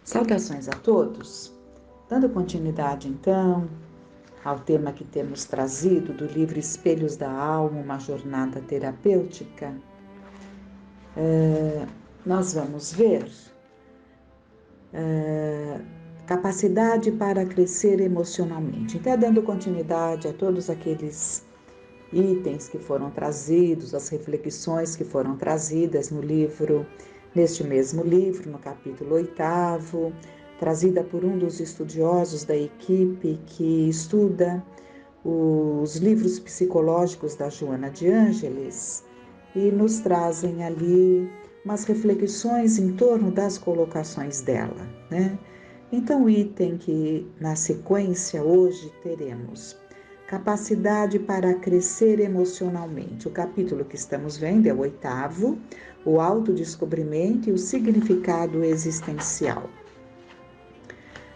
Saudações a todos. Dando continuidade, então, ao tema que temos trazido do livro Espelhos da Alma, uma jornada terapêutica, nós vamos ver capacidade para crescer emocionalmente. Então, dando continuidade a todos aqueles itens que foram trazidos, as reflexões que foram trazidas no livro, neste mesmo livro, no capítulo 8º, trazida por um dos estudiosos da equipe que estuda os livros psicológicos da Joana de Ângeles, e nos trazem ali umas reflexões em torno das colocações dela, né? Então, o item que na sequência hoje teremos capacidade para crescer emocionalmente. O capítulo que estamos vendo é o 8º, o autodescobrimento e o significado existencial.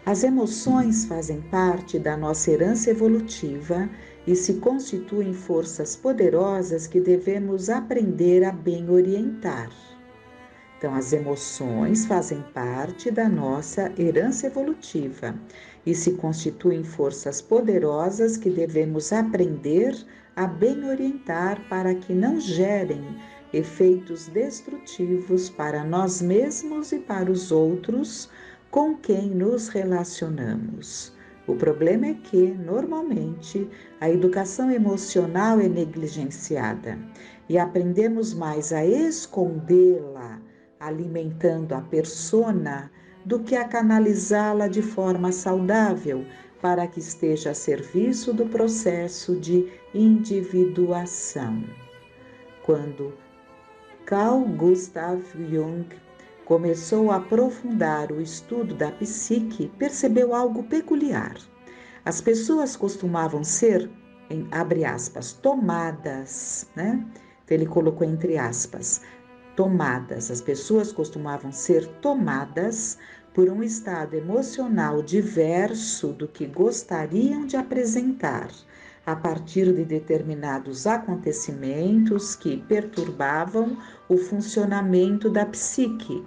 As emoções fazem parte da nossa herança evolutiva e se constituem forças poderosas que devemos aprender a bem orientar. Então, as emoções fazem parte da nossa herança evolutiva e se constituem forças poderosas que devemos aprender a bem orientar para que não gerem efeitos destrutivos para nós mesmos e para os outros com quem nos relacionamos. O problema é que, normalmente, a educação emocional é negligenciada e aprendemos mais a escondê-la, alimentando a persona, do que a canalizá-la de forma saudável para que esteja a serviço do processo de individuação. Quando Carl Gustav Jung começou a aprofundar o estudo da psique, percebeu algo peculiar. As pessoas costumavam ser, abre aspas, tomadas, né? Então ele colocou entre aspas, tomadas. As pessoas costumavam ser tomadas por um estado emocional diverso do que gostariam de apresentar, a partir de determinados acontecimentos que perturbavam o funcionamento da psique.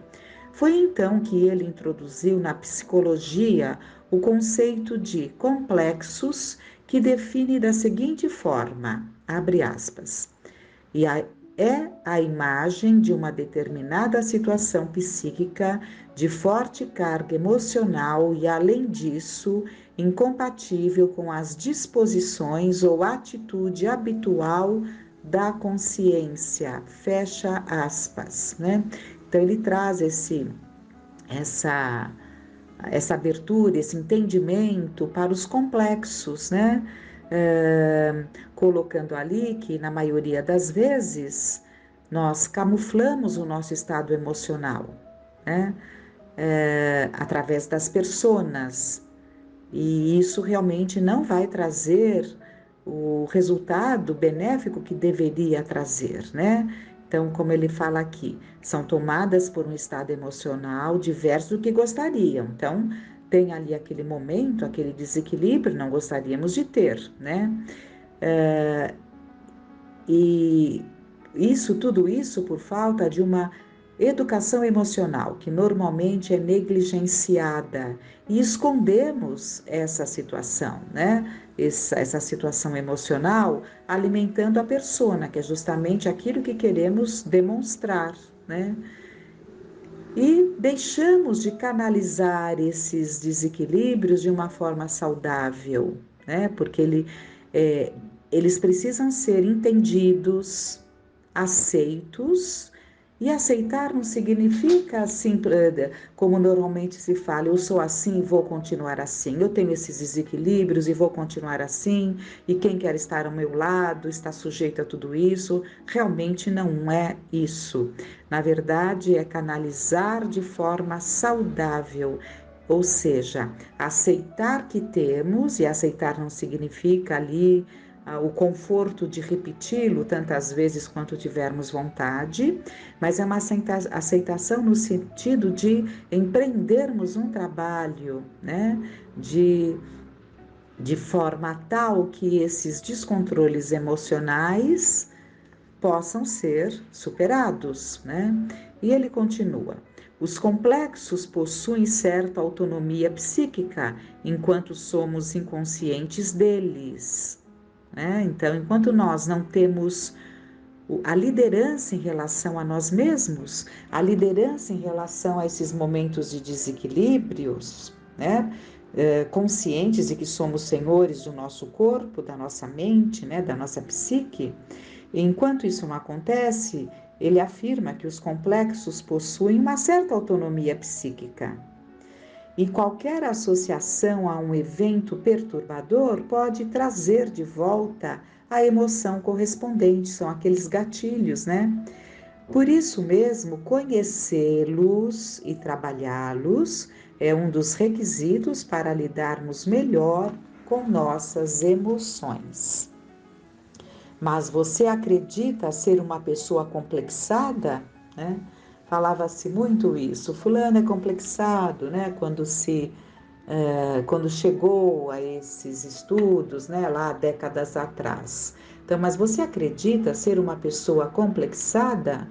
Foi então que ele introduziu na psicologia o conceito de complexos, que define da seguinte forma, abre aspas, é a imagem de uma determinada situação psíquica de forte carga emocional e, além disso, incompatível com as disposições ou atitude habitual da consciência, fecha aspas, né? Então ele traz essa abertura, esse entendimento para os complexos, né? Colocando ali que, na maioria das vezes, nós camuflamos o nosso estado emocional, né? Através das personas, e isso realmente não vai trazer o resultado benéfico que deveria trazer, né? Então, como ele fala aqui, são tomadas por um estado emocional diverso do que gostariam. Então, tem ali aquele momento, aquele desequilíbrio, não gostaríamos de ter, né? E tudo isso por falta de uma educação emocional, que normalmente é negligenciada, e escondemos essa situação, né? Essa situação emocional, alimentando a persona, que é justamente aquilo que queremos demonstrar, né? E deixamos de canalizar esses desequilíbrios de uma forma saudável, né? Porque eles precisam ser entendidos, aceitos, e aceitar não significa assim, como normalmente se fala, eu sou assim e vou continuar assim, eu tenho esses desequilíbrios e vou continuar assim, e quem quer estar ao meu lado está sujeito a tudo isso. Realmente não é isso. Na verdade, é canalizar de forma saudável, ou seja, aceitar que temos, e aceitar não significa ali o conforto de repeti-lo tantas vezes quanto tivermos vontade, mas é uma aceitação no sentido de empreendermos um trabalho, né, de forma tal que esses descontroles emocionais possam ser superados, né? E ele continua: Os complexos possuem certa autonomia psíquica, enquanto somos inconscientes deles, né? Então, enquanto nós não temos a liderança em relação a nós mesmos, a liderança em relação a esses momentos de desequilíbrios, né? Conscientes de que somos senhores do nosso corpo, da nossa mente, né? Da nossa psique. E enquanto isso não acontece, ele afirma que os complexos possuem uma certa autonomia psíquica. E qualquer associação a um evento perturbador pode trazer de volta a emoção correspondente, são aqueles gatilhos, né? Por isso mesmo, conhecê-los e trabalhá-los é um dos requisitos para lidarmos melhor com nossas emoções. Mas você acredita ser uma pessoa complexada? Né? Falava-se muito isso. Fulano é complexado, né? Quando chegou a esses estudos, né? Lá há décadas atrás. Então, mas você acredita ser uma pessoa complexada?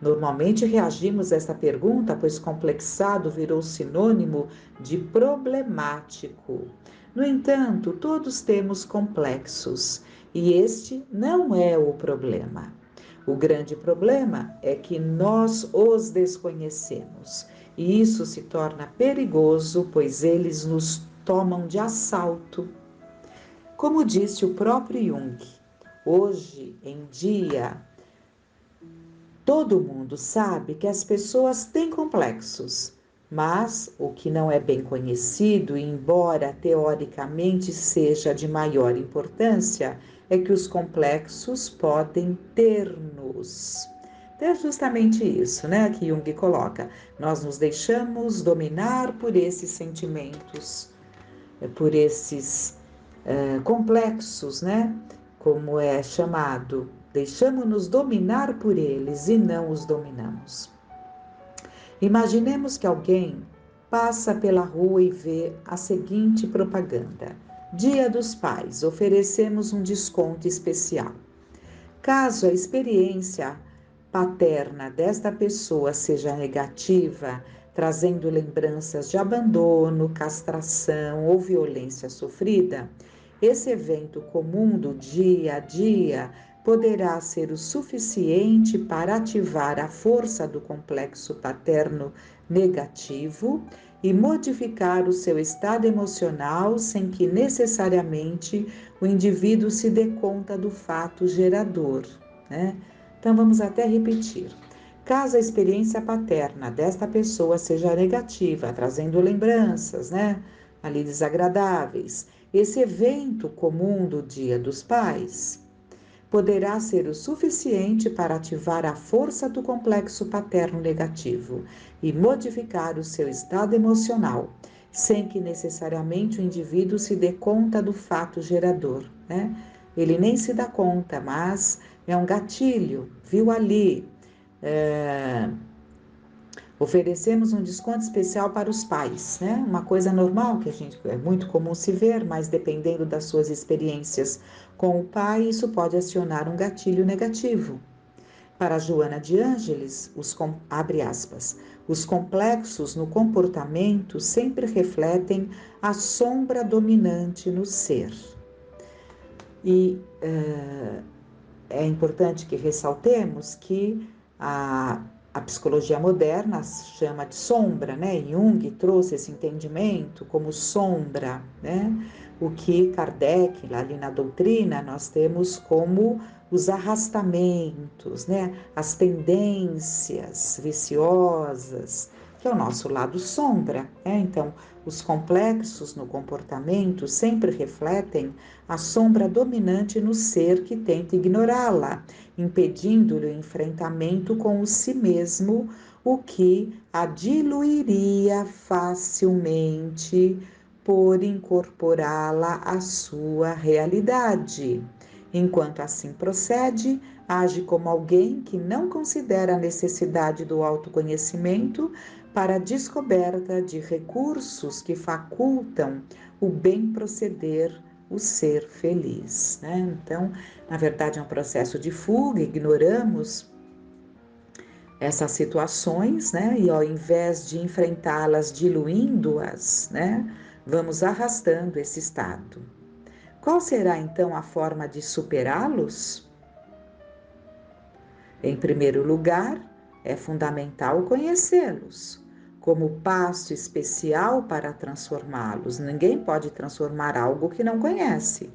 Normalmente reagimos a essa pergunta, pois complexado virou sinônimo de problemático. No entanto, todos temos complexos e este não é o problema. O grande problema é que nós os desconhecemos e isso se torna perigoso, pois eles nos tomam de assalto. Como disse o próprio Jung, hoje em dia, todo mundo sabe que as pessoas têm complexos, mas o que não é bem conhecido, embora teoricamente seja de maior importância, é que os complexos podem ter-nos. Então é justamente isso, né, que Jung coloca. Nós nos deixamos dominar por esses sentimentos, por esses complexos, né, como é chamado. Deixamos-nos dominar por eles e não os dominamos. Imaginemos que alguém passa pela rua e vê a seguinte propaganda: Dia dos Pais, oferecemos um desconto especial. Caso a experiência paterna desta pessoa seja negativa, trazendo lembranças de abandono, castração ou violência sofrida, esse evento comum do dia a dia poderá ser o suficiente para ativar a força do complexo paterno negativo e modificar o seu estado emocional sem que necessariamente o indivíduo se dê conta do fato gerador, né? Então vamos até repetir. Caso a experiência paterna desta pessoa seja negativa, trazendo lembranças, né, ali desagradáveis, esse evento comum do Dia dos Pais poderá ser o suficiente para ativar a força do complexo paterno negativo e modificar o seu estado emocional, sem que necessariamente o indivíduo se dê conta do fato gerador, né? Ele nem se dá conta, mas é um gatilho, viu ali. Oferecemos um desconto especial para os pais, né? Uma coisa normal que é muito comum se ver, mas dependendo das suas experiências com o pai, isso pode acionar um gatilho negativo. Para Joana de Ângeles, abre aspas, os complexos no comportamento sempre refletem a sombra dominante no ser. E é importante que ressaltemos que a psicologia moderna chama de sombra, né? Jung trouxe esse entendimento como sombra, né? O que Kardec, lá ali na doutrina, nós temos como os arrastamentos, né? As tendências viciosas, que é o nosso lado sombra, né? Então, os complexos no comportamento sempre refletem a sombra dominante no ser que tenta ignorá-la, impedindo-lhe o enfrentamento com o si mesmo, o que a diluiria facilmente por incorporá-la à sua realidade. Enquanto assim procede, age como alguém que não considera a necessidade do autoconhecimento para a descoberta de recursos que facultam o bem proceder, o ser feliz, né? Então, na verdade, é um processo de fuga, ignoramos essas situações, né? E ao invés de enfrentá-las diluindo-as, né? Vamos arrastando esse estado. Qual será então a forma de superá-los? Em primeiro lugar, é fundamental conhecê-los, como passo especial para transformá-los. Ninguém pode transformar algo que não conhece.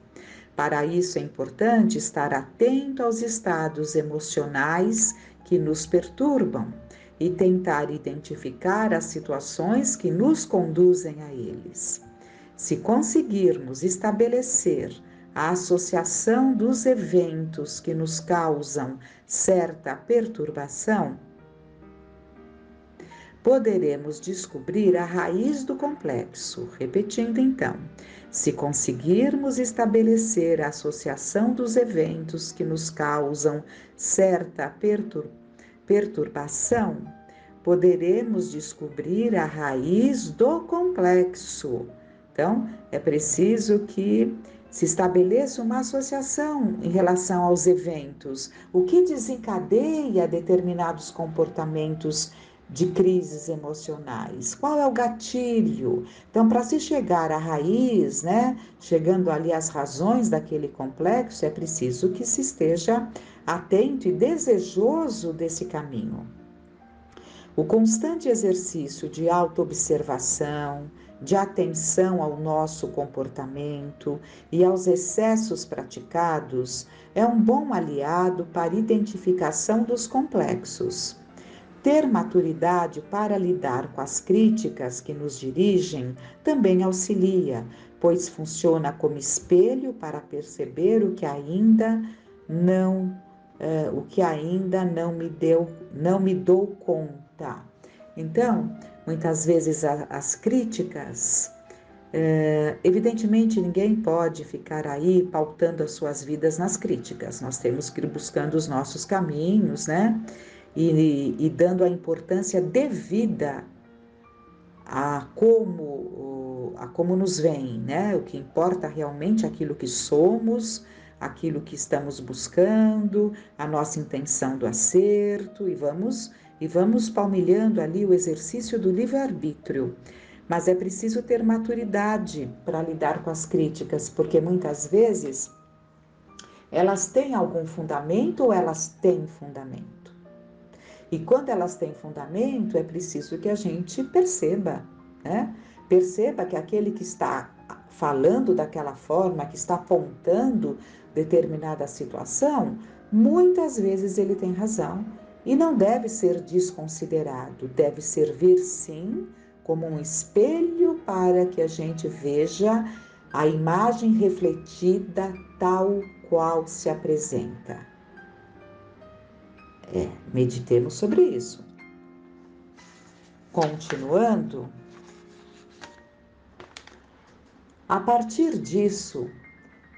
Para isso é importante estar atento aos estados emocionais que nos perturbam e tentar identificar as situações que nos conduzem a eles. Se conseguirmos estabelecer a associação dos eventos que nos causam certa perturbação, poderemos descobrir a raiz do complexo. Repetindo então, se conseguirmos estabelecer a associação dos eventos que nos causam certa perturbação, poderemos descobrir a raiz do complexo. Então, é preciso que se estabeleça uma associação em relação aos eventos. O que desencadeia determinados comportamentos de crises emocionais? Qual é o gatilho? Então, para se chegar à raiz, né, chegando ali às razões daquele complexo, é preciso que se esteja atento e desejoso desse caminho. O constante exercício de autoobservação, de atenção ao nosso comportamento e aos excessos praticados é um bom aliado para a identificação dos complexos. Ter maturidade para lidar com as críticas que nos dirigem também auxilia, pois funciona como espelho para perceber o que ainda não me dou conta. Então, muitas vezes as críticas, evidentemente ninguém pode ficar aí pautando as suas vidas nas críticas. Nós temos que ir buscando os nossos caminhos, né? E dando a importância devida a como nos vem, né? O que importa realmente é aquilo que somos, aquilo que estamos buscando, a nossa intenção do acerto, e vamos palmilhando ali o exercício do livre-arbítrio. Mas é preciso ter maturidade para lidar com as críticas, porque muitas vezes elas têm algum fundamento ou elas têm fundamento. E quando elas têm fundamento, é preciso que a gente perceba, né? Perceba que aquele que está falando daquela forma, que está apontando determinada situação, muitas vezes ele tem razão e não deve ser desconsiderado, deve servir sim como um espelho para que a gente veja a imagem refletida tal qual se apresenta. Meditemos sobre isso. Continuando, a partir disso,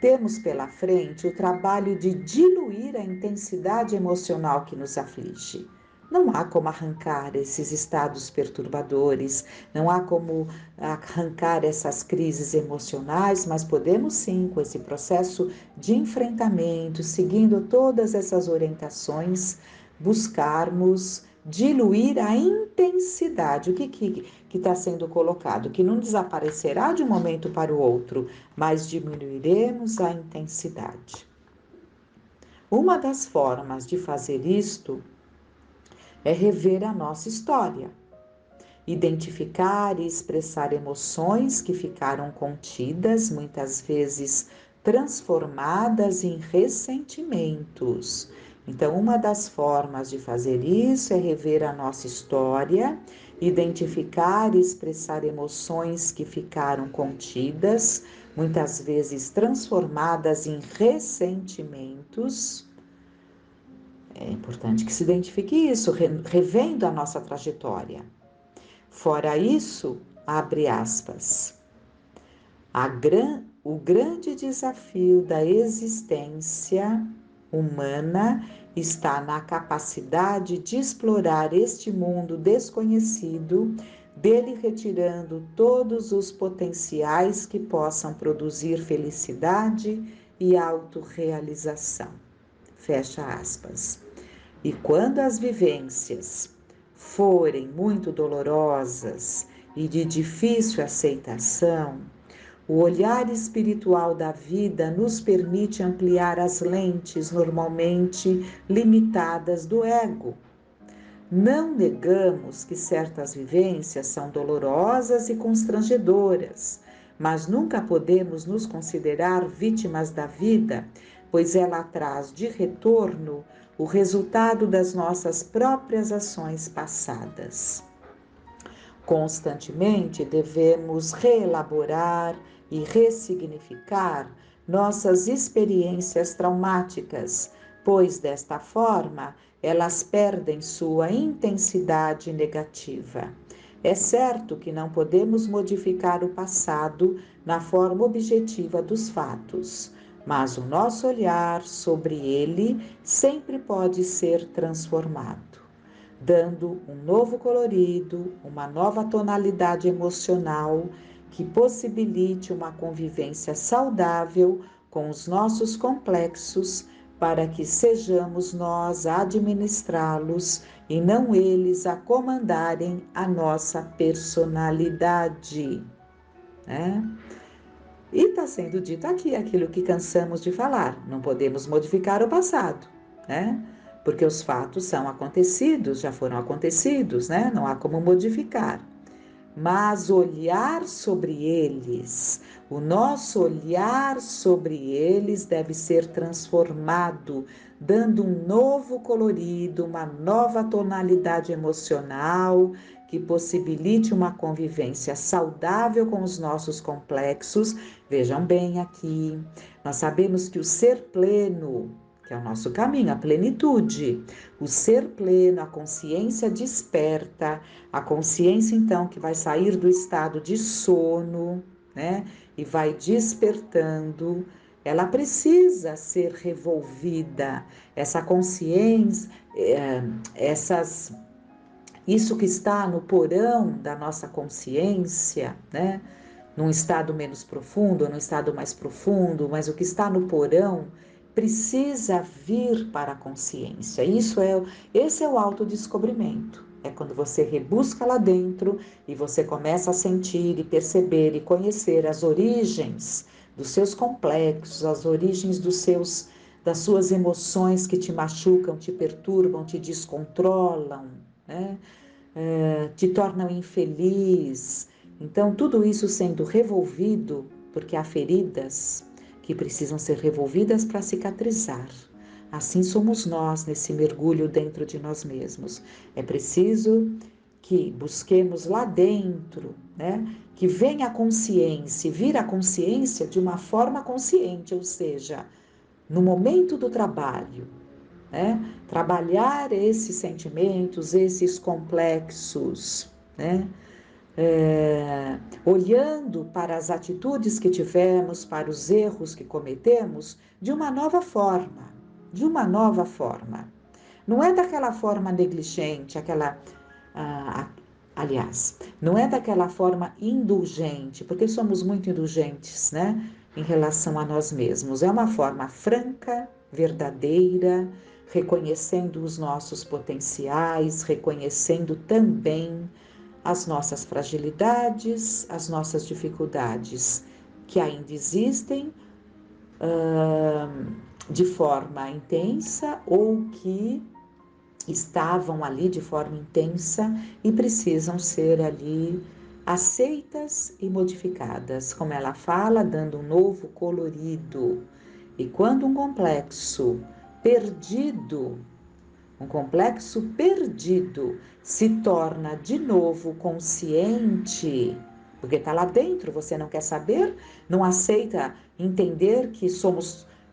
temos pela frente o trabalho de diluir a intensidade emocional que nos aflige. Não há como arrancar esses estados perturbadores, não há como arrancar essas crises emocionais, mas podemos sim, com esse processo de enfrentamento, seguindo todas essas orientações, buscarmos diluir a intensidade. O que está sendo colocado? Que não desaparecerá de um momento para o outro, mas diminuiremos a intensidade. Uma das formas de fazer isto é rever a nossa história, identificar e expressar emoções que ficaram contidas, muitas vezes transformadas em ressentimentos. Então, uma das formas de fazer isso é rever a nossa história, identificar e expressar emoções que ficaram contidas, muitas vezes transformadas em ressentimentos. É importante que se identifique isso, revendo a nossa trajetória. Fora isso, abre aspas, o grande desafio da existência humana está na capacidade de explorar este mundo desconhecido, dele retirando todos os potenciais que possam produzir felicidade e autorrealização. Fecha aspas. E quando as vivências forem muito dolorosas e de difícil aceitação, o olhar espiritual da vida nos permite ampliar as lentes normalmente limitadas do ego. Não negamos que certas vivências são dolorosas e constrangedoras, mas nunca podemos nos considerar vítimas da vida, pois ela traz de retorno o resultado das nossas próprias ações passadas. Constantemente devemos reelaborar e ressignificar nossas experiências traumáticas, pois desta forma elas perdem sua intensidade negativa. É certo que não podemos modificar o passado na forma objetiva dos fatos, mas o nosso olhar sobre ele sempre pode ser transformado, dando um novo colorido, uma nova tonalidade emocional que possibilite uma convivência saudável com os nossos complexos, para que sejamos nós a administrá-los e não eles a comandarem a nossa personalidade, né? E está sendo dito aqui aquilo que cansamos de falar: não podemos modificar o passado, né? Porque os fatos são acontecidos, já foram acontecidos, né? Não há como modificar. Mas olhar sobre eles, o nosso olhar sobre eles deve ser transformado, dando um novo colorido, uma nova tonalidade emocional que possibilite uma convivência saudável com os nossos complexos. Vejam bem aqui, nós sabemos que o ser pleno, que é o nosso caminho, a plenitude, o ser pleno, a consciência desperta, a consciência então que vai sair do estado de sono, né, e vai despertando, ela precisa ser revolvida, essa consciência, isso que está no porão da nossa consciência, né, num estado menos profundo, num estado mais profundo, mas o que está no porão precisa vir para a consciência. Esse é o autodescobrimento. É quando você rebusca lá dentro e você começa a sentir e perceber e conhecer as origens dos seus complexos, as origens das suas emoções que te machucam, te perturbam, te descontrolam, né? Te tornam infeliz. Então, tudo isso sendo revolvido, porque há feridas que precisam ser revolvidas para cicatrizar. Assim somos nós nesse mergulho dentro de nós mesmos. É preciso que busquemos lá dentro, né? Que venha a consciência, vir a consciência de uma forma consciente, ou seja, no momento do trabalho, né? Trabalhar esses sentimentos, esses complexos, né? Olhando para as atitudes que tivemos, para os erros que cometemos, de uma nova forma, de uma nova forma. Não é daquela forma negligente, aliás, não é daquela forma indulgente, porque somos muito indulgentes, né, em relação a nós mesmos. É uma forma franca, verdadeira, reconhecendo os nossos potenciais, reconhecendo também as nossas fragilidades, as nossas dificuldades, que ainda existem de forma intensa ou que estavam ali de forma intensa e precisam ser ali aceitas e modificadas, como ela fala, dando um novo colorido. E quando um complexo perdido se torna de novo consciente, porque está lá dentro, você não quer saber, não aceita entender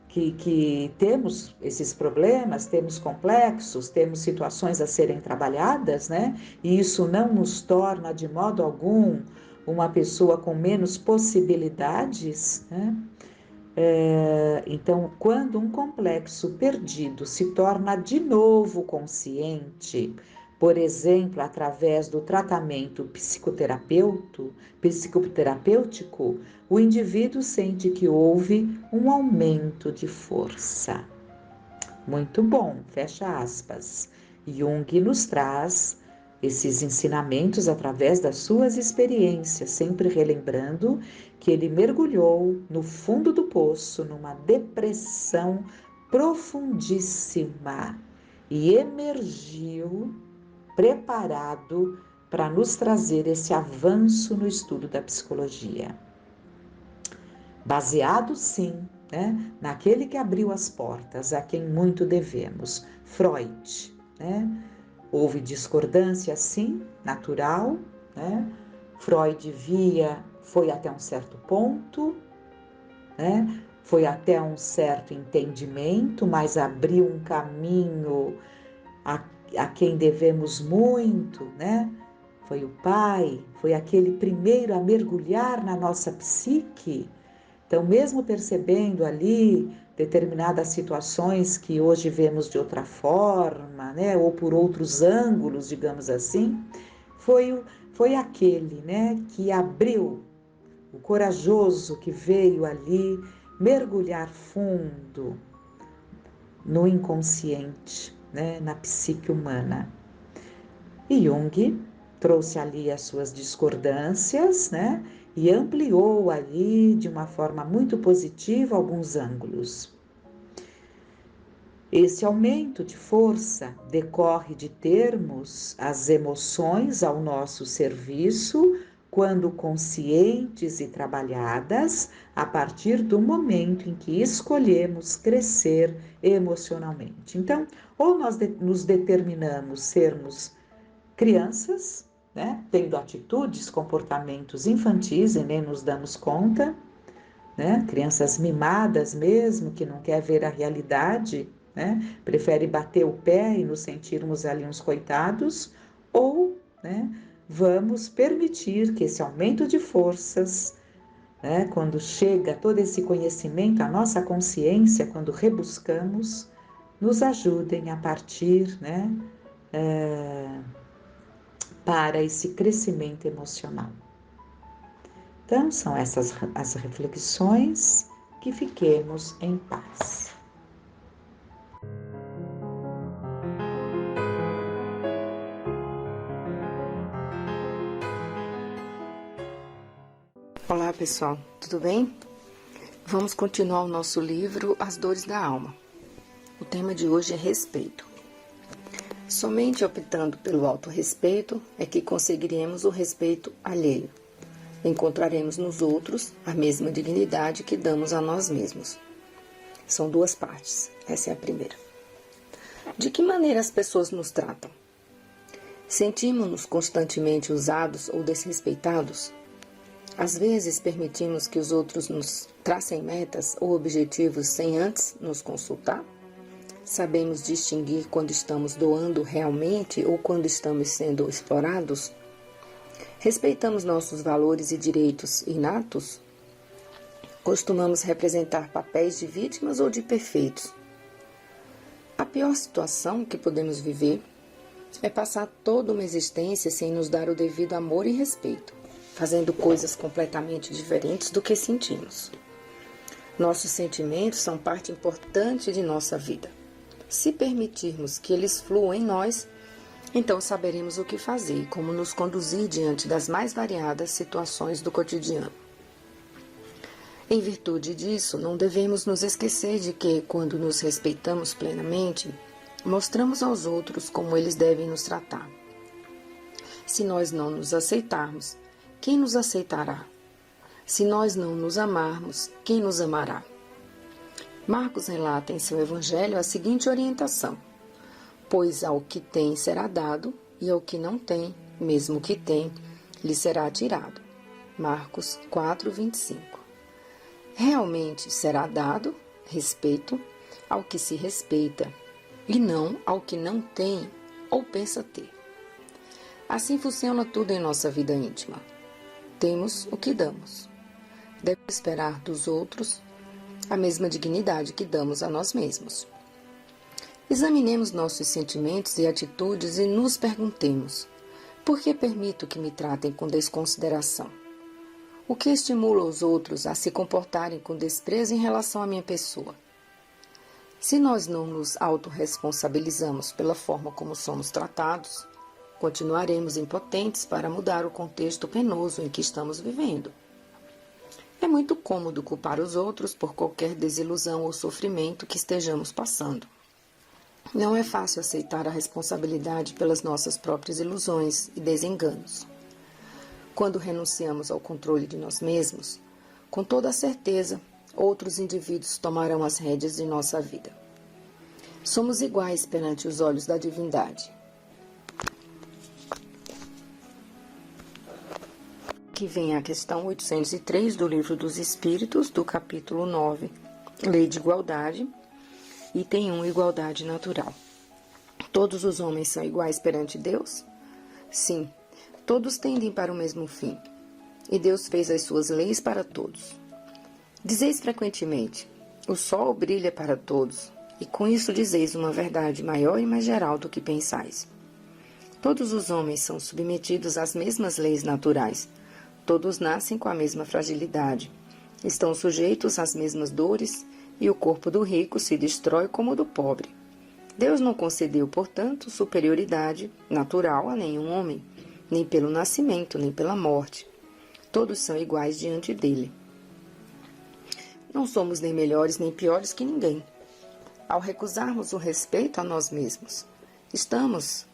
que temos esses problemas, temos complexos, temos situações a serem trabalhadas, né? E isso não nos torna de modo algum uma pessoa com menos possibilidades, né? Então, quando um complexo perdido se torna de novo consciente, por exemplo, através do tratamento psicoterapêutico, o indivíduo sente que houve um aumento de força. Muito bom, fecha aspas. Jung nos traz esses ensinamentos através das suas experiências, sempre relembrando que ele mergulhou no fundo do poço, numa depressão profundíssima e emergiu preparado para nos trazer esse avanço no estudo da psicologia. Baseado, sim, naquele que abriu as portas, a quem muito devemos, Freud. Houve discordância, sim, natural. Freud foi até um certo ponto, foi até um certo entendimento, mas abriu um caminho a quem devemos muito, Foi o pai, foi aquele primeiro a mergulhar na nossa psique. Então, mesmo percebendo ali determinadas situações que hoje vemos de outra forma, ou por outros ângulos, digamos assim, foi aquele, que abriu, o corajoso que veio ali mergulhar fundo no inconsciente, na psique humana. E Jung trouxe ali as suas discordâncias, e ampliou ali de uma forma muito positiva alguns ângulos. Esse aumento de força decorre de termos as emoções ao nosso serviço quando conscientes e trabalhadas a partir do momento em que escolhemos crescer emocionalmente. Então, ou nós nos determinamos sermos crianças, tendo atitudes, comportamentos infantis e nem nos damos conta, crianças mimadas mesmo, que não quer ver a realidade, prefere bater o pé e nos sentirmos ali uns coitados, ou vamos permitir que esse aumento de forças, quando chega todo esse conhecimento, a nossa consciência, quando rebuscamos, nos ajudem a partir, para esse crescimento emocional. Então, são essas as reflexões, que fiquemos em paz. Olá pessoal, tudo bem? Vamos continuar o nosso livro As Dores da Alma. O tema de hoje é respeito. Somente optando pelo autorrespeito é que conseguiremos o respeito alheio. Encontraremos nos outros a mesma dignidade que damos a nós mesmos. São duas partes, essa é a primeira. De que maneira as pessoas nos tratam? Sentimos-nos constantemente usados ou desrespeitados? Às vezes permitimos que os outros nos tracem metas ou objetivos sem antes nos consultar? Sabemos distinguir quando estamos doando realmente ou quando estamos sendo explorados? Respeitamos nossos valores e direitos inatos? Costumamos representar papéis de vítimas ou de perfeitos? A pior situação que podemos viver é passar toda uma existência sem nos dar o devido amor e respeito, fazendo coisas completamente diferentes do que sentimos. Nossos sentimentos são parte importante de nossa vida. Se permitirmos que eles fluam em nós, então saberemos o que fazer e como nos conduzir diante das mais variadas situações do cotidiano. Em virtude disso, não devemos nos esquecer de que, quando nos respeitamos plenamente, mostramos aos outros como eles devem nos tratar. Se nós não nos aceitarmos, quem nos aceitará? Se nós não nos amarmos, quem nos amará? Marcos relata em seu evangelho a seguinte orientação: pois ao que tem será dado, e ao que não tem, mesmo que tem, lhe será tirado. Marcos 4:25. Realmente será dado respeito ao que se respeita, e não ao que não tem ou pensa ter. Assim funciona tudo em nossa vida íntima. Temos o que damos. Devemos esperar dos outros a mesma dignidade que damos a nós mesmos. Examinemos nossos sentimentos e atitudes e nos perguntemos: por que permito que me tratem com desconsideração? O que estimula os outros a se comportarem com desprezo em relação à minha pessoa? Se nós não nos autorresponsabilizamos pela forma como somos tratados, continuaremos impotentes para mudar o contexto penoso em que estamos vivendo. É muito cômodo culpar os outros por qualquer desilusão ou sofrimento que estejamos passando. Não é fácil aceitar a responsabilidade pelas nossas próprias ilusões e desenganos. Quando renunciamos ao controle de nós mesmos, com toda a certeza, outros indivíduos tomarão as rédeas de nossa vida. Somos iguais perante os olhos da divindade. Aqui vem a questão 803 do Livro dos Espíritos, do capítulo 9, Lei de Igualdade, item 1, Igualdade Natural. Todos os homens são iguais perante Deus? Sim, todos tendem para o mesmo fim, e Deus fez as suas leis para todos. Dizeis frequentemente, o sol brilha para todos, e com isso dizeis uma verdade maior e mais geral do que pensais. Todos os homens são submetidos às mesmas leis naturais, todos nascem com a mesma fragilidade, estão sujeitos às mesmas dores, e o corpo do rico se destrói como o do pobre. Deus não concedeu, portanto, superioridade natural a nenhum homem, nem pelo nascimento, nem pela morte. Todos são iguais diante dele. Não somos nem melhores nem piores que ninguém. Ao recusarmos o respeito a nós mesmos, estamos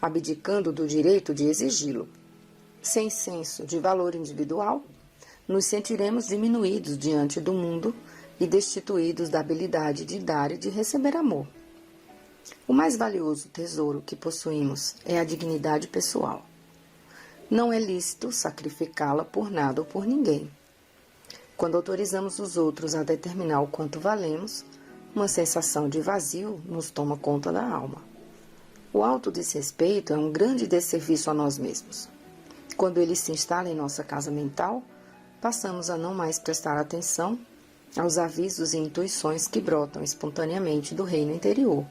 abdicando do direito de exigi-lo. Sem senso de valor individual, nos sentiremos diminuídos diante do mundo e destituídos da habilidade de dar e de receber amor. O mais valioso tesouro que possuímos é a dignidade pessoal. Não é lícito sacrificá-la por nada ou por ninguém. Quando autorizamos os outros a determinar o quanto valemos, uma sensação de vazio nos toma conta da alma. O autodesrespeito é um grande desserviço a nós mesmos. Quando ele se instala em nossa casa mental, passamos a não mais prestar atenção aos avisos e intuições que brotam espontaneamente do reino interior.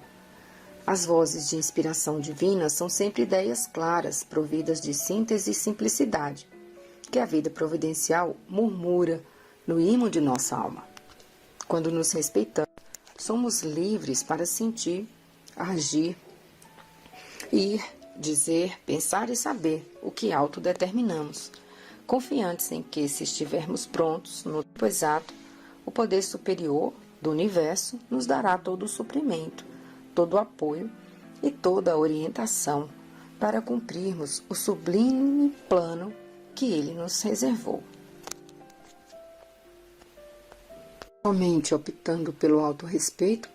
As vozes de inspiração divina são sempre ideias claras, providas de síntese e simplicidade, que a vida providencial murmura no imo de nossa alma. Quando nos respeitamos, somos livres para sentir, agir, ir, dizer, pensar e saber o que autodeterminamos, confiantes em que, se estivermos prontos no tempo exato, o poder superior do universo nos dará todo o suprimento, todo o apoio e toda a orientação para cumprirmos o sublime plano que ele nos reservou. Somente optando pelo autorrespeito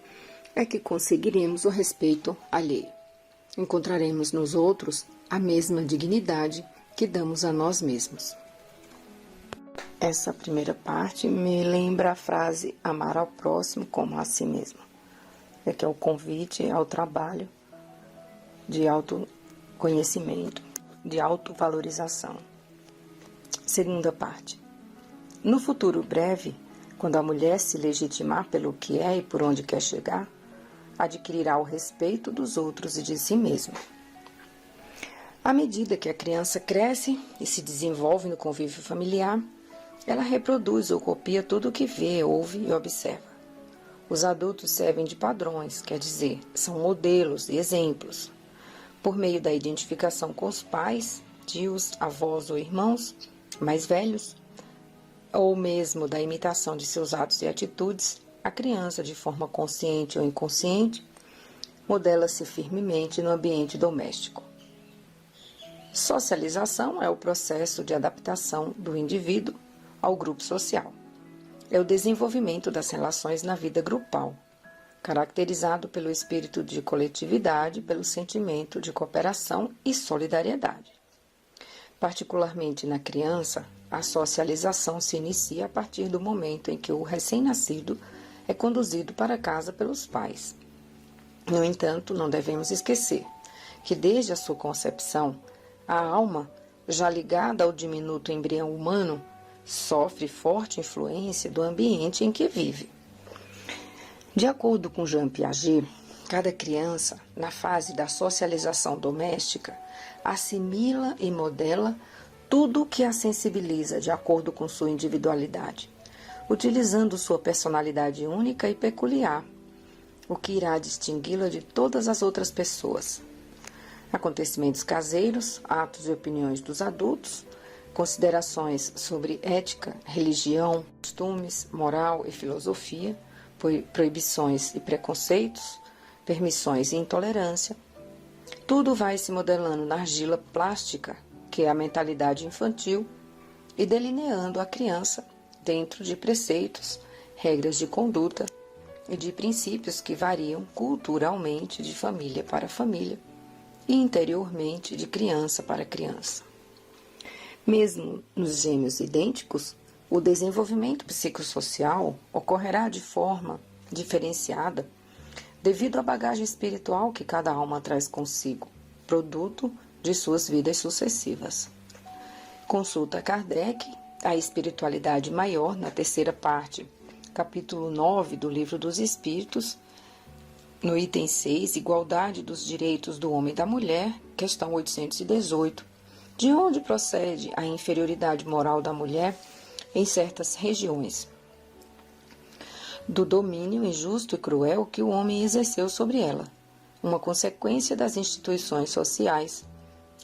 é que conseguiremos o respeito alheio. Encontraremos nos outros a mesma dignidade que damos a nós mesmos. Essa primeira parte me lembra a frase amar ao próximo como a si mesmo, que é o convite ao trabalho de autoconhecimento, de autovalorização. Segunda parte. No futuro breve, quando a mulher se legitimar pelo que é e por onde quer chegar, adquirirá o respeito dos outros e de si mesma. À medida que a criança cresce e se desenvolve no convívio familiar, ela reproduz ou copia tudo o que vê, ouve e observa. Os adultos servem de padrões, quer dizer, são modelos e exemplos. Por meio da identificação com os pais, tios, avós ou irmãos mais velhos, ou mesmo da imitação de seus atos e atitudes, a criança, de forma consciente ou inconsciente, modela-se firmemente no ambiente doméstico. Socialização é o processo de adaptação do indivíduo ao grupo social. É o desenvolvimento das relações na vida grupal, caracterizado pelo espírito de coletividade, pelo sentimento de cooperação e solidariedade. Particularmente na criança, a socialização se inicia a partir do momento em que o recém-nascido é conduzido para casa pelos pais. No entanto, não devemos esquecer que desde a sua concepção, a alma, já ligada ao diminuto embrião humano, sofre forte influência do ambiente em que vive. De acordo com Jean Piaget, cada criança, na fase da socialização doméstica, assimila e modela tudo o que a sensibiliza de acordo com sua individualidade, utilizando sua personalidade única e peculiar, o que irá distingui-la de todas as outras pessoas. Acontecimentos caseiros, atos e opiniões dos adultos, considerações sobre ética, religião, costumes, moral e filosofia, proibições e preconceitos, permissões e intolerância, tudo vai se modelando na argila plástica, que é a mentalidade infantil, e delineando a criança dentro de preceitos, regras de conduta e de princípios que variam culturalmente de família para família e interiormente de criança para criança. Mesmo nos gêmeos idênticos, o desenvolvimento psicossocial ocorrerá de forma diferenciada devido à bagagem espiritual que cada alma traz consigo, produto de suas vidas sucessivas. Consulta Kardec, A Espiritualidade Maior, na terceira parte, capítulo 9 do Livro dos Espíritos, no item 6, Igualdade dos Direitos do Homem e da Mulher, questão 818, de onde procede a inferioridade moral da mulher em certas regiões, do domínio injusto e cruel que o homem exerceu sobre ela, uma consequência das instituições sociais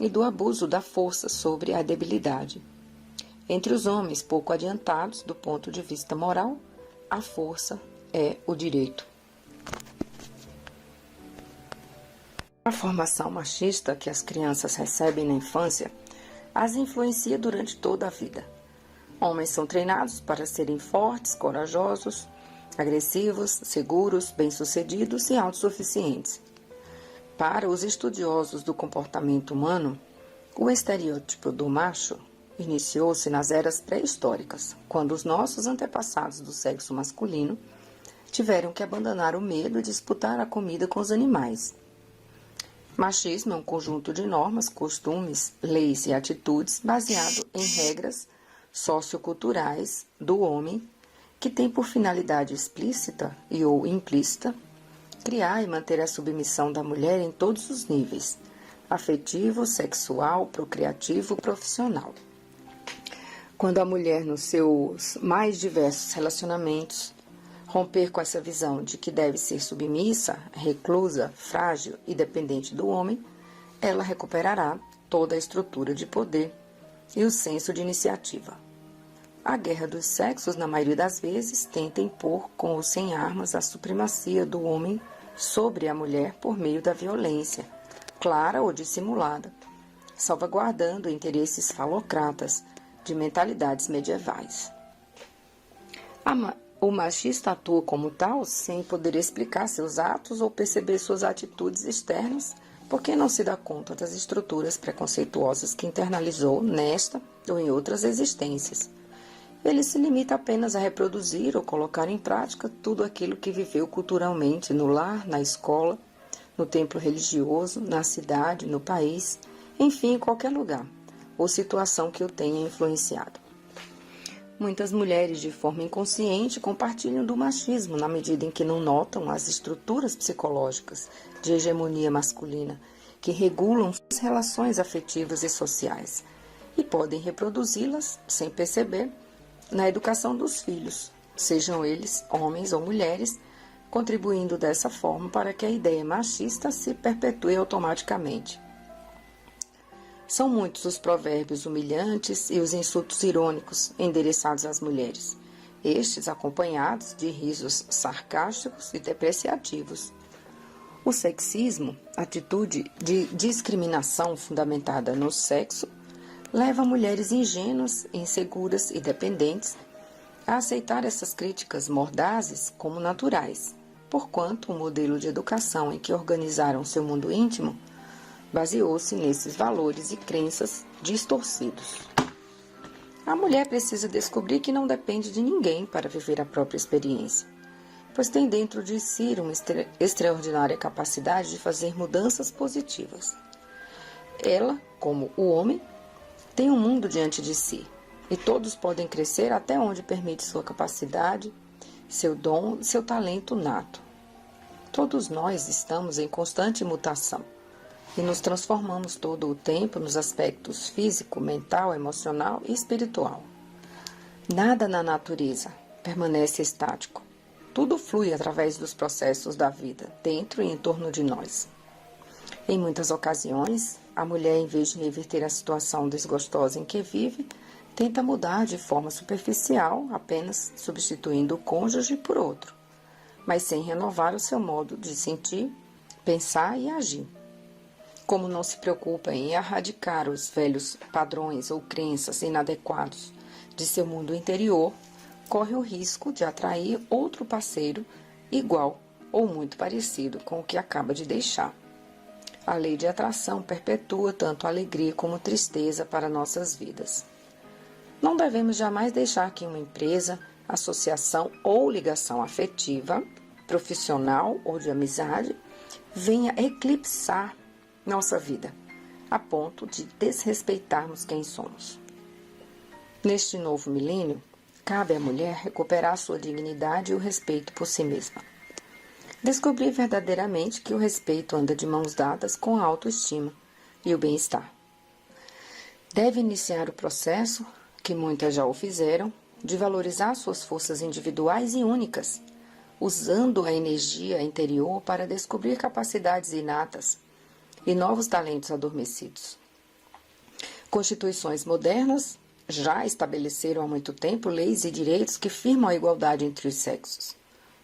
e do abuso da força sobre a debilidade. Entre os homens pouco adiantados do ponto de vista moral, a força é o direito. A formação machista que as crianças recebem na infância as influencia durante toda a vida. Homens são treinados para serem fortes, corajosos, agressivos, seguros, bem-sucedidos e autossuficientes. Para os estudiosos do comportamento humano, o estereótipo do macho iniciou-se nas eras pré-históricas, quando os nossos antepassados do sexo masculino tiveram que abandonar o medo e disputar a comida com os animais. Machismo é um conjunto de normas, costumes, leis e atitudes baseado em regras socioculturais do homem que tem por finalidade explícita e ou implícita criar e manter a submissão da mulher em todos os níveis, afetivo, sexual, procriativo, profissional. Quando a mulher, nos seus mais diversos relacionamentos, romper com essa visão de que deve ser submissa, reclusa, frágil e dependente do homem, ela recuperará toda a estrutura de poder e o senso de iniciativa. A guerra dos sexos, na maioria das vezes, tenta impor com ou sem armas a supremacia do homem sobre a mulher por meio da violência, clara ou dissimulada, salvaguardando interesses falocratas de mentalidades medievais. O machista atua como tal sem poder explicar seus atos ou perceber suas atitudes externas, porque não se dá conta das estruturas preconceituosas que internalizou nesta ou em outras existências. Ele se limita apenas a reproduzir ou colocar em prática tudo aquilo que viveu culturalmente no lar, na escola, no templo religioso, na cidade, no país, enfim, em qualquer lugar ou situação que o tenha influenciado. Muitas mulheres, de forma inconsciente, compartilham do machismo na medida em que não notam as estruturas psicológicas de hegemonia masculina que regulam suas relações afetivas e sociais e podem reproduzi-las, sem perceber, na educação dos filhos, sejam eles homens ou mulheres, contribuindo dessa forma para que a ideia machista se perpetue automaticamente. São muitos os provérbios humilhantes e os insultos irônicos endereçados às mulheres, estes acompanhados de risos sarcásticos e depreciativos. O sexismo, atitude de discriminação fundamentada no sexo, leva mulheres ingênuas, inseguras e dependentes a aceitar essas críticas mordazes como naturais, porquanto o modelo de educação em que organizaram seu mundo íntimo baseou-se nesses valores e crenças distorcidos. A mulher precisa descobrir que não depende de ninguém para viver a própria experiência, pois tem dentro de si uma extraordinária capacidade de fazer mudanças positivas. Ela, como o homem, tem um mundo diante de si, e todos podem crescer até onde permite sua capacidade, seu dom, seu talento nato. Todos nós estamos em constante mutação, e nos transformamos todo o tempo nos aspectos físico, mental, emocional e espiritual. Nada na natureza permanece estático. tudo flui através dos processos da vida, dentro e em torno de nós. Em muitas ocasiões, a mulher, em vez de reverter a situação desgostosa em que vive, tenta mudar de forma superficial, apenas substituindo o cônjuge por outro, mas sem renovar o seu modo de sentir, pensar e agir. Como não se preocupa em erradicar os velhos padrões ou crenças inadequados de seu mundo interior, corre o risco de atrair outro parceiro igual ou muito parecido com o que acaba de deixar. A lei de atração perpetua tanto alegria como tristeza para nossas vidas. Não devemos jamais deixar que uma empresa, associação ou ligação afetiva, profissional ou de amizade, venha eclipsar nossa vida, a ponto de desrespeitarmos quem somos. Neste novo milênio, cabe à mulher recuperar sua dignidade e o respeito por si mesma. Descobrir verdadeiramente que o respeito anda de mãos dadas com a autoestima e o bem-estar. Deve iniciar o processo, que muitas já o fizeram, de valorizar suas forças individuais e únicas, usando a energia interior para descobrir capacidades inatas e novos talentos adormecidos. Constituições modernas já estabeleceram há muito tempo leis e direitos que firmam a igualdade entre os sexos.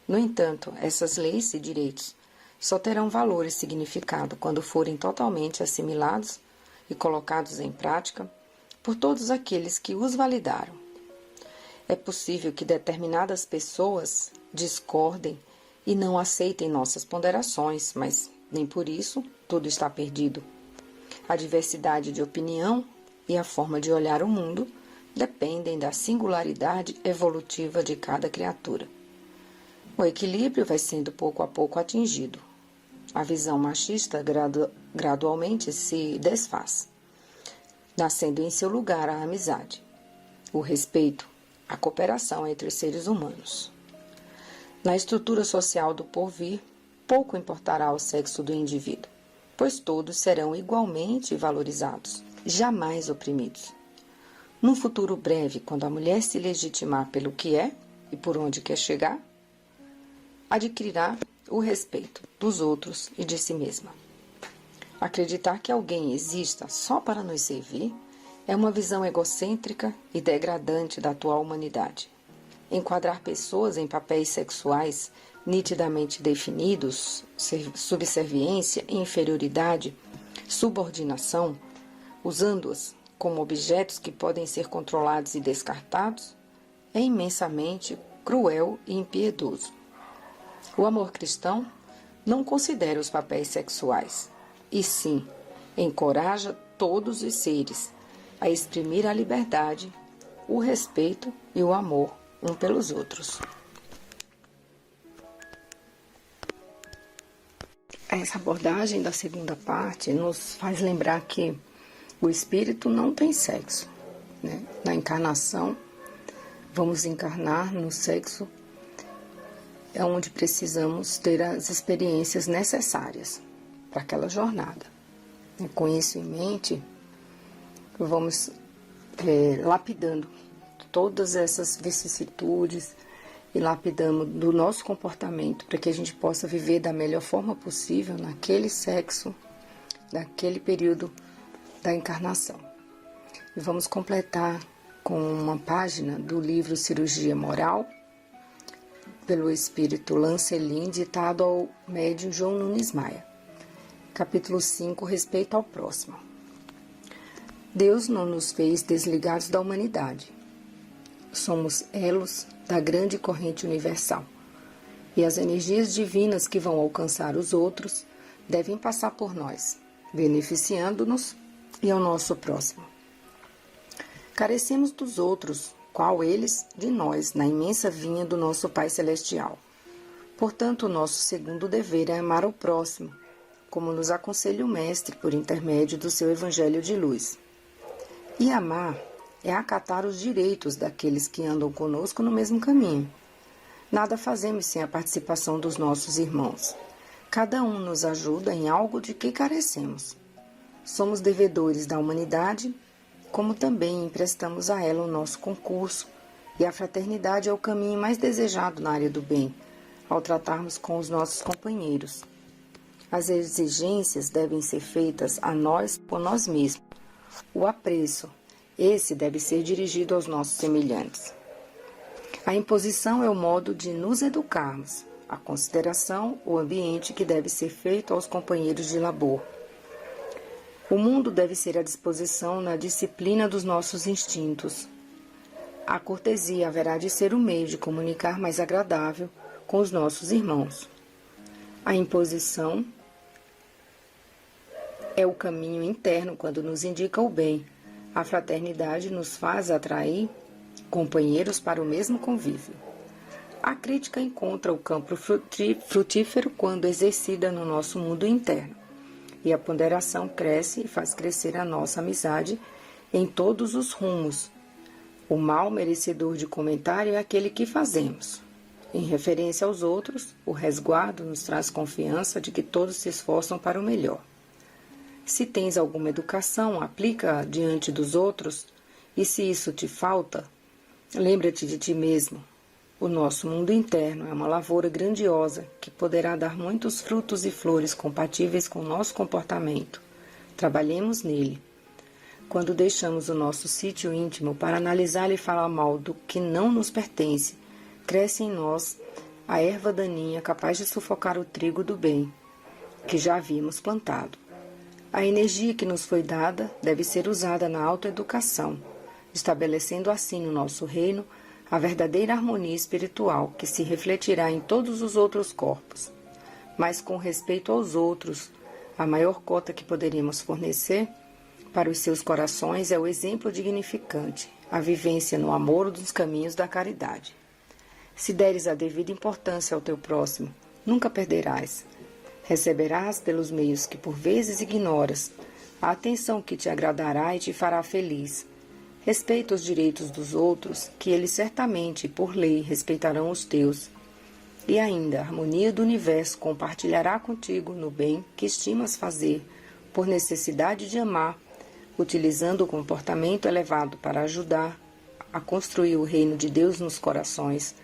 No entanto, essas leis e direitos só terão valor e significado quando forem totalmente assimilados e colocados em prática por todos aqueles que os validaram. É possível que determinadas pessoas discordem e não aceitem nossas ponderações, mas nem por isso tudo está perdido. A diversidade de opinião e a forma de olhar o mundo dependem da singularidade evolutiva de cada criatura. O equilíbrio vai sendo pouco a pouco atingido. A visão machista gradualmente se desfaz, nascendo em seu lugar a amizade, o respeito, a cooperação entre os seres humanos. Na estrutura social do porvir, pouco importará o sexo do indivíduo, pois todos serão igualmente valorizados, jamais oprimidos. Num futuro breve, quando a mulher se legitimar pelo que é e por onde quer chegar, adquirirá o respeito dos outros e de si mesma. Acreditar que alguém exista só para nos servir é uma visão egocêntrica e degradante da atual humanidade. Enquadrar pessoas em papéis sexuais nitidamente definidos, subserviência, inferioridade, subordinação, usando-as como objetos que podem ser controlados e descartados, é imensamente cruel e impiedoso. O amor cristão não considera os papéis sexuais, e sim encoraja todos os seres a exprimir a liberdade, o respeito e o amor um pelos outros. Essa abordagem da segunda parte nos faz lembrar que o espírito não tem sexo, né? Na encarnação, vamos encarnar no sexo é onde precisamos ter as experiências necessárias para aquela jornada. E com isso em mente, vamos lapidando todas essas vicissitudes e lapidando do nosso comportamento para que a gente possa viver da melhor forma possível naquele sexo, naquele período da encarnação. E vamos completar com uma página do livro Cirurgia Moral, pelo espírito Lancelin, ditado ao médium João Nunes Maia. Capítulo 5, respeito ao próximo. Deus não nos fez desligados da humanidade. Somos elos da grande corrente universal. E as energias divinas que vão alcançar os outros devem passar por nós, beneficiando-nos e ao nosso próximo. Carecemos dos outros, qual eles de nós, na imensa vinha do nosso Pai Celestial. Portanto, o nosso segundo dever é amar o próximo, como nos aconselha o Mestre por intermédio do seu Evangelho de Luz. E amar é acatar os direitos daqueles que andam conosco no mesmo caminho. Nada fazemos sem a participação dos nossos irmãos. Cada um nos ajuda em algo de que carecemos. Somos devedores da humanidade, como também emprestamos a ela o nosso concurso, e a fraternidade é o caminho mais desejado na área do bem, ao tratarmos com os nossos companheiros. As exigências devem ser feitas a nós por nós mesmos. O apreço, esse deve ser dirigido aos nossos semelhantes. A imposição é o modo de nos educarmos. A consideração, o ambiente que deve ser feito aos companheiros de labor. O mundo deve ser à disposição na disciplina dos nossos instintos. A cortesia haverá de ser o meio de comunicar mais agradável com os nossos irmãos. A imposição é o caminho interno quando nos indica o bem. A fraternidade nos faz atrair companheiros para o mesmo convívio. A crítica encontra o campo frutífero quando exercida no nosso mundo interno. E a ponderação cresce e faz crescer a nossa amizade em todos os rumos. O mal merecedor de comentário é aquele que fazemos. Em referência aos outros, o resguardo nos traz confiança de que todos se esforçam para o melhor. Se tens alguma educação, aplica-a diante dos outros, e se isso te falta, lembra-te de ti mesmo. O nosso mundo interno é uma lavoura grandiosa que poderá dar muitos frutos e flores compatíveis com o nosso comportamento. Trabalhemos nele. Quando deixamos o nosso sítio íntimo para analisar e falar mal do que não nos pertence, cresce em nós a erva daninha capaz de sufocar o trigo do bem, que já havíamos plantado. A energia que nos foi dada deve ser usada na autoeducação, estabelecendo assim no nosso reino a verdadeira harmonia espiritual que se refletirá em todos os outros corpos. Mas com respeito aos outros, a maior cota que poderíamos fornecer para os seus corações é o exemplo dignificante, a vivência no amor dos caminhos da caridade. Se deres a devida importância ao teu próximo, nunca perderás. Receberás pelos meios que por vezes ignoras a atenção que te agradará e te fará feliz. Respeita os direitos dos outros, que eles certamente, por lei, respeitarão os teus. E ainda, a harmonia do universo compartilhará contigo no bem que estimas fazer, por necessidade de amar, utilizando o comportamento elevado para ajudar a construir o reino de Deus nos corações,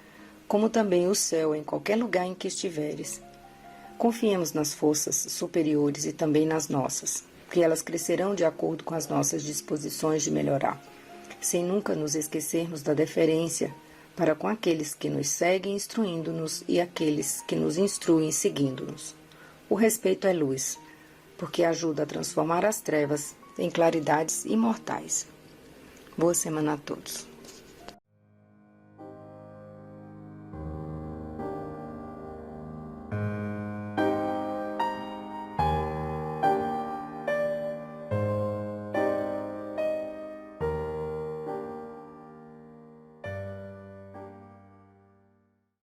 como também o céu em qualquer lugar em que estiveres. Confiemos nas forças superiores e também nas nossas, que elas crescerão de acordo com as nossas disposições de melhorar, sem nunca nos esquecermos da deferência para com aqueles que nos seguem instruindo-nos e aqueles que nos instruem seguindo-nos. O respeito é luz, porque ajuda a transformar as trevas em claridades imortais. Boa semana a todos.